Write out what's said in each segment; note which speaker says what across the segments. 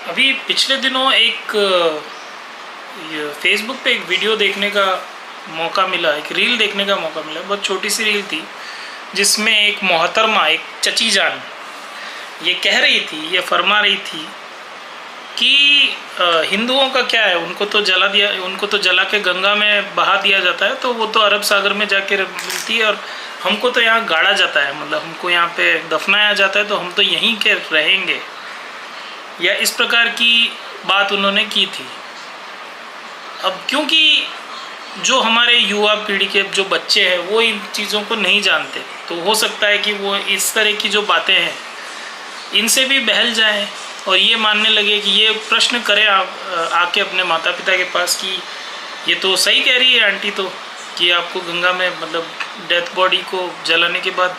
Speaker 1: अभी पिछले दिनों एक फेसबुक पे एक वीडियो देखने का मौका मिला, एक रील देखने का मौका मिला। बहुत छोटी सी रील थी जिसमें एक मोहतरमा, एक चची जान ये कह रही थी, ये फरमा रही थी कि हिंदुओं का क्या है, उनको तो जला के गंगा में बहा दिया जाता है, तो वो तो अरब सागर में जाके मिलती है, और हमको तो यहाँ गाड़ा जाता है, मतलब हमको यहाँ पे दफनाया जाता है, तो हम तो यहीं के रहेंगे। या इस प्रकार की बात उन्होंने की थी। अब क्योंकि जो हमारे युवा पीढ़ी के जो बच्चे हैं वो इन चीज़ों को नहीं जानते, तो हो सकता है कि वो इस तरह की जो बातें हैं इनसे भी बहल जाएं और ये मानने लगे कि ये प्रश्न करें आके अपने माता पिता के पास कि ये तो सही कह रही है आंटी, तो कि आपको गंगा में, मतलब डेथ बॉडी को जलाने के बाद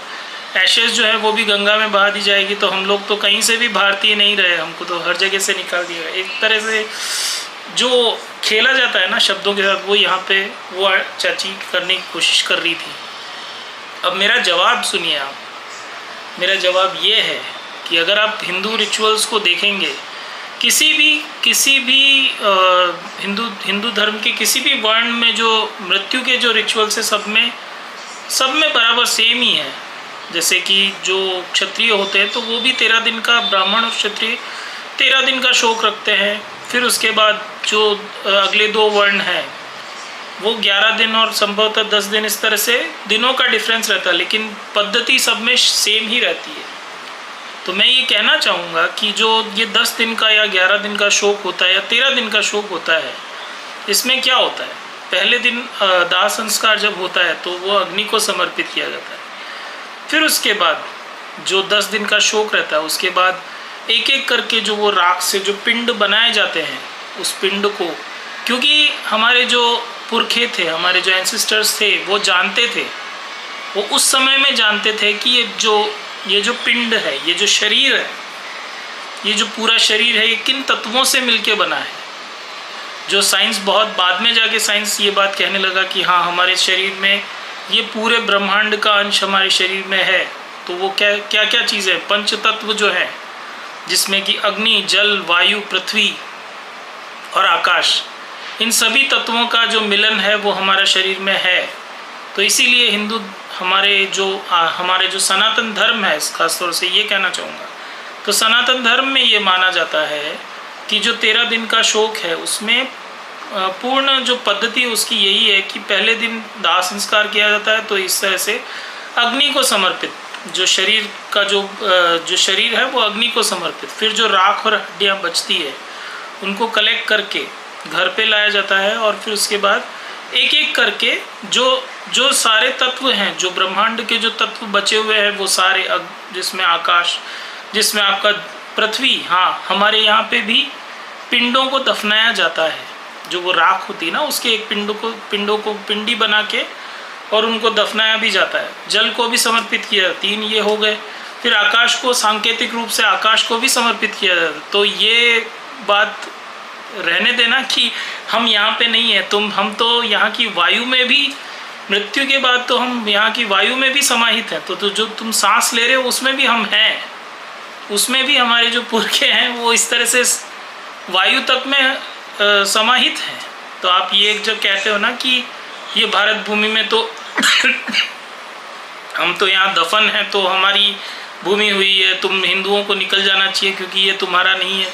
Speaker 1: एशेज जो है वो भी गंगा में बहा दी जाएगी, तो हम लोग तो कहीं से भी भारतीय नहीं रहे, हमको तो हर जगह से निकाल दिया गया। एक तरह से जो खेला जाता है ना शब्दों के साथ, वो यहाँ पे वो चाची करने की कोशिश कर रही थी। अब मेरा जवाब सुनिए आप। मेरा जवाब ये है कि अगर आप हिंदू रिचुअल्स को देखेंगे, किसी भी हिंदू धर्म के किसी भी वर्ण में जो मृत्यु के जो रिचुअल्स है सब में बराबर सेम ही है। जैसे कि जो क्षत्रिय होते हैं तो वो भी 13 दिन का, ब्राह्मण और क्षत्रिय 13 दिन का शोक रखते हैं। फिर उसके बाद जो अगले 2 वर्ण हैं वो 11 दिन और संभवतः 10 दिन, इस तरह से दिनों का डिफरेंस रहता है, लेकिन पद्धति सब में सेम ही रहती है। तो मैं ये कहना चाहूँगा कि जो ये 10 दिन का या 11 दिन का शोक होता है या 13 दिन का शोक होता है, इसमें क्या होता है, पहले दिन दाह संस्कार जब होता है तो वो अग्नि को समर्पित किया जाता है। फिर उसके बाद जो 10 दिन का शोक रहता है, उसके बाद एक एक करके जो वो राख से जो पिंड बनाए जाते हैं, उस पिंड को, क्योंकि हमारे जो पुरखे थे, हमारे जो एंसेस्टर्स थे, वो जानते थे, वो उस समय में जानते थे कि ये जो पिंड है, ये जो शरीर है, ये जो पूरा शरीर है, ये किन तत्वों से मिलके बना है। जो साइंस बहुत बाद में जाके साइंस ये बात कहने लगा कि हाँ, हमारे शरीर में ये पूरे ब्रह्मांड का अंश हमारे शरीर में है। तो वो क्या क्या चीज़ है, पंच तत्व जो है, जिसमें कि अग्नि, जल, वायु, पृथ्वी और आकाश, इन सभी तत्वों का जो मिलन है वो हमारा शरीर में है। तो इसीलिए हमारे जो सनातन धर्म है, खासतौर से ये कहना चाहूँगा, तो सनातन धर्म में ये माना जाता है कि जो 13 दिन का शोक है उसमें पूर्ण जो पद्धति उसकी यही है कि पहले दिन दाह संस्कार किया जाता है, तो इस तरह से अग्नि को समर्पित, जो शरीर का जो शरीर है वो अग्नि को समर्पित। फिर जो राख और हड्डियाँ बचती है उनको कलेक्ट करके घर पे लाया जाता है, और फिर उसके बाद एक एक करके जो सारे तत्व हैं, जो ब्रह्मांड के जो तत्व बचे हुए हैं वो सारे, जिसमें आकाश, जिसमें आपका पृथ्वी, हाँ, हमारे यहाँ पे भी पिंडों को दफनाया जाता है। जो वो राख होती है ना, उसके एक पिंडों को पिंडी बना के और उनको दफनाया भी जाता है। जल को भी समर्पित किया, 3 ये हो गए। फिर आकाश को, सांकेतिक रूप से आकाश को भी समर्पित किया जाता है। तो ये बात रहने देना कि हम यहाँ पे नहीं है, हम तो यहाँ की वायु में भी, मृत्यु के बाद तो हम यहाँ की वायु में भी समाहित हैं। तो जो तुम सांस ले रहे हो उसमें भी हम हैं, उसमें भी हमारे जो पुरखे हैं वो इस तरह से वायु तक में समाहित हैं। तो आप ये जो कहते हो ना कि ये भारत भूमि में तो हम तो यहाँ दफन है, तो हमारी भूमि हुई है, तुम हिंदुओं को निकल जाना चाहिए क्योंकि ये तुम्हारा नहीं है,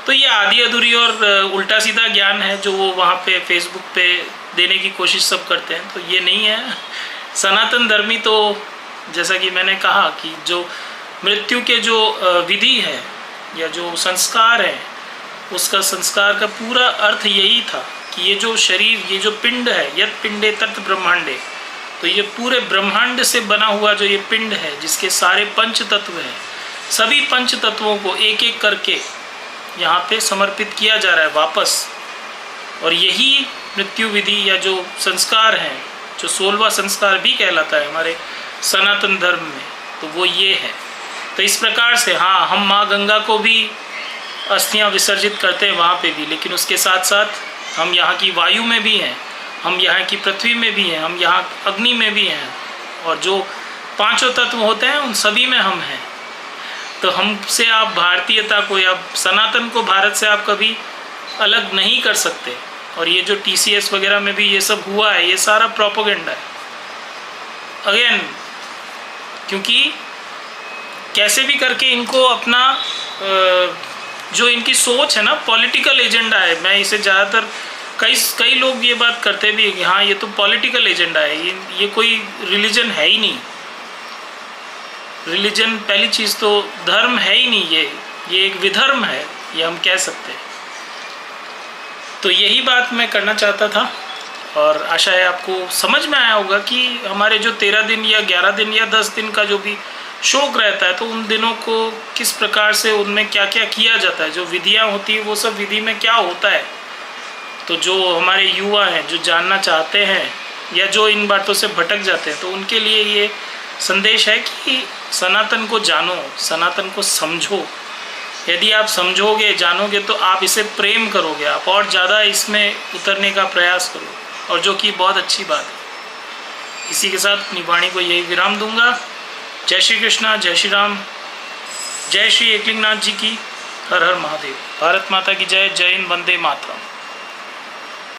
Speaker 1: तो ये आधी अधूरी और उल्टा सीधा ज्ञान है जो वो वहाँ पे फेसबुक पे देने की कोशिश सब करते हैं। तो ये नहीं है। सनातन धर्मी तो, जैसा कि मैंने कहा कि जो मृत्यु के जो विधि है या जो संस्कार है, उसका संस्कार का पूरा अर्थ यही था कि ये जो शरीर, ये जो पिंड है, यत् पिंडे तत् ब्रह्मांडे, तो ये पूरे ब्रह्मांड से बना हुआ जो ये पिंड है, जिसके सारे पंच तत्व हैं, सभी पंच तत्वों को एक एक करके यहाँ पे समर्पित किया जा रहा है वापस। और यही मृत्यु विधि या जो संस्कार हैं, जो 16वां संस्कार भी कहलाता है हमारे सनातन धर्म में, तो वो ये है। तो इस प्रकार से हाँ, हम माँ गंगा को भी अस्थियाँ विसर्जित करते हैं वहाँ पे भी, लेकिन उसके साथ साथ हम यहाँ की वायु में भी हैं, हम यहाँ की पृथ्वी में भी हैं, हम यहाँ अग्नि में भी हैं, और जो 5 तत्व होते हैं उन सभी में हम हैं। तो हमसे आप भारतीयता को या सनातन को भारत से आप कभी अलग नहीं कर सकते। और ये जो TCS वगैरह में भी ये सब हुआ है, ये सारा प्रोपोगेंडा है अगेन, क्योंकि कैसे भी करके इनको अपना जो इनकी सोच है ना, पॉलिटिकल एजेंडा है। मैं इसे ज़्यादातर कई लोग ये बात करते भी हैं कि हाँ ये तो पॉलिटिकल एजेंडा है, ये कोई रिलीजन है ही नहीं। रिलीजन पहली चीज़ तो धर्म है ही नहीं, ये एक विधर्म है, ये हम कह सकते हैं। तो यही बात मैं करना चाहता था और आशा है आपको समझ में आया होगा कि हमारे जो 13 दिन या 11 दिन या 10 दिन का जो भी शोक रहता है, तो उन दिनों को किस प्रकार से उनमें क्या क्या किया जाता है, जो विधियाँ होती है वो सब विधि में क्या होता है। तो जो हमारे युवा हैं जो जानना चाहते हैं या जो इन बातों से भटक जाते हैं, तो उनके लिए ये संदेश है कि सनातन को जानो, सनातन को समझो। यदि आप समझोगे, जानोगे, तो आप इसे प्रेम करोगे, आप और ज़्यादा इसमें उतरने का प्रयास करो, और जो कि बहुत अच्छी बात है। इसी के साथ अपनी वाणी को यही विराम दूंगा। जय श्री कृष्णा, जय श्री राम, जय श्री एकलिंगनाथ जी की, हर हर महादेव। भारत माता की जय। जय हिंद, वंदे मातरम।